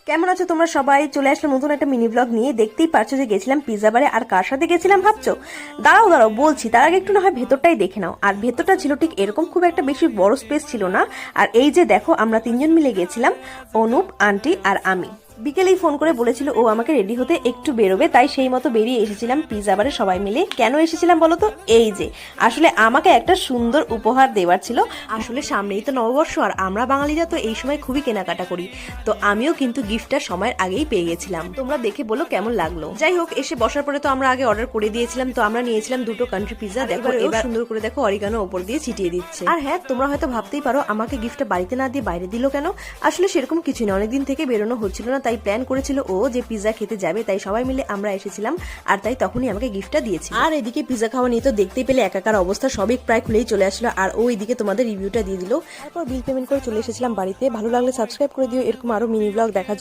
কেমন আছো তোমরা সবাই? চলে আসলাম নতুন একটা মিনি ব্লগ নিয়ে। দেখতেই পারছো যে গেছিলাম পিৎজা বারে। আর কার সাথে গেছিলাম ভাবছো? দাঁড়াও দাঁড়াও বলছি, তার আগে একটু না হয় ভেতরটাই দেখে নাও। আর ভেতরটা ছিল ঠিক এরকম, খুব একটা বেশি বড় স্পেস ছিল না। আর এই যে দেখো, আমরা তিনজন মিলে গেছিলাম, অনুপ, আন্টি আর আমি। বিকেলেই ফোন করে বলেছিল ও আমাকে রেডি হতে একটু বেরোবে, তাই সেই মতো বেরিয়ে এসেছিলাম পিৎজা বারে সবাই মিলে। কেন এসেছিলাম বলো তো? এই যে আসলে আমাকে একটা সুন্দর উপহার দেওয়ার ছিল। আসলে সামনেই তো নববর্ষ, আর আমরা বাঙালিরা তো এই সময় খুবই কেনাকাটা করি। তো আমিও কিন্তু গিফটটা সময়ের আগেই পেয়ে গেছিলাম। তোমরা দেখে বলো কেমন লাগলো। যাই হোক, এসে বসার পরে তো আমরা আগে অর্ডার করে দিয়েছিলাম। তো আমরা নিয়েছিলাম দুটো কান্ট্রি পিৎজা। দেখো এবার সুন্দর করে দেখো অরিগানো ওপর দিয়ে ছিটিয়ে দিচ্ছে। আর হ্যাঁ, তোমরা হয়তো ভাবতেই পারো আমাকে গিফটটা বাড়িতে না দিয়ে বাইরে দিল কেন। আসলে সেরকম কিছু না, অনেকদিন থেকে বেরোনো হচ্ছিল না, তাই প্ল্যান করেছিল ও যে পিৎজা খেতে যাবে, তাই সবাই মিলে আমরা এসেছিলাম। আর তাই তখনই আমাকে গিফটটা দিয়েছে। আর এদিকে পিৎজা খাওয়া নিয়ে তো দেখতেই পেলে একাকার অবস্থা, সবই প্রায় খুলেই চলে আসলো। আর ও এদিকে তোমাদের রিভিউটা দিয়ে দিল। তারপর বিল পেমেন্ট করে চলে এসেছিলাম বাড়িতে। ভালো লাগলে সাবস্ক্রাইব করে দিও এরকম আরো মিনি ব্লগ দেখার জন্য।